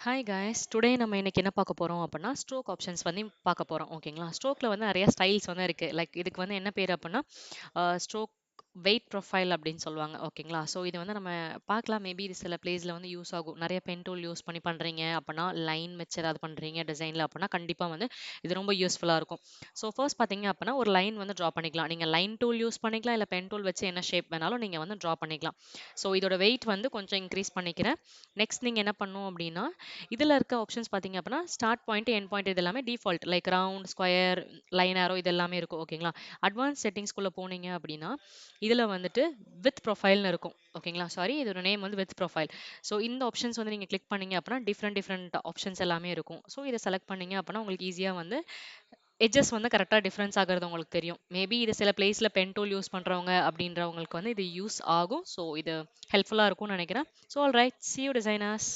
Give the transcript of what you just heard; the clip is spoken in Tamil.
ஹாய் காய்ஸ் டுடே நம்ம இன்னைக்கு என்ன பார்க்க போறோம் அப்படின்னா ஸ்ட்ரோக் ஆப்ஷன்ஸ் வந்து பார்க்க போறோம் ஓகேங்களா. ஸ்ட்ரோக்ல வந்து நிறைய ஸ்டைல்ஸ் வந்து இருக்கு. லைக் இதுக்கு வந்து என்ன பேர் அப்படின்னா ஸ்ட்ரோக் வெயிட் ப்ரொஃபைல் அப்படின்னு சொல்லுவாங்க ஓகேங்களா. ஸோ இது வந்து நம்ம பார்க்கலாம். மேபி இது சில பிளேஸில் வந்து யூஸ் ஆகும். நிறைய பென் டூல் யூஸ் பண்ணி பண்ணுறீங்க அப்படின்னா, லைன் வச்சு ஏதாவது பண்ணுறீங்க டிசைனில் அப்படின்னா கண்டிப்பாக வந்து இது ரொம்ப யூஸ்ஃபுல்லாக இருக்கும். ஸோ ஃபர்ஸ்ட் பார்த்தீங்க அப்படின்னா ஒரு லைன் வந்து ட்ரா பண்ணிக்கலாம். நீங்கள் லைன் டூல் யூஸ் பண்ணிக்கலாம், இல்லை பென் டூல் வச்சு என்ன ஷேப் வேணாலும் நீங்கள் வந்து ட்ரா பண்ணிக்கலாம். ஸோ இதோட வெயிட் வந்து கொஞ்சம் இன்க்ரீஸ் பண்ணிக்கிறேன். நெக்ஸ்ட் நீங்கள் என்ன பண்ணணும் அப்படின்னா, இதில் இருக்க ஆப்ஷன்ஸ் பார்த்தீங்க அப்படின்னா ஸ்டார்ட் பாயிண்ட் எண்ட் பாயிண்ட் இது எல்லாமே default. Like round, square, line arrow இது எல்லாமே இருக்கும் ஓகேங்களா. அட்வான்ஸ் செட்டிங்ஸ்குள்ளே போனீங்க அப்படின்னா இதில் வந்துட்டு வித் ப்ரொஃபைல்னு இருக்கும் ஓகேங்களா. சாரி, இதோட நேம் வந்து வித் ப்ரொஃபைல். ஸோ இந்த ஆப்ஷன்ஸ் வந்து நீங்கள் கிளிக் பண்ணீங்க அப்படின்னா டிஃப்ரெண்ட் ஆப்ஷன்ஸ் எல்லாமே இருக்கும். ஸோ இதை செலக்ட் பண்ணீங்க அப்படின்னா உங்களுக்கு ஈஸியாக வந்து எட்ஜஸ் வந்து கரெக்டாக டிஃப்ரென்ஸ் ஆகிறது உங்களுக்கு தெரியும். மேபி இது சில பிளேஸில் பென் டூல் யூஸ் பண்ணுறவங்க அப்படின்றவங்களுக்கு வந்து இது யூஸ் ஆகும். ஸோ இது ஹெல்ப்ஃபுல்லாக இருக்கும்னு நினைக்கிறேன். So all right, see you designers.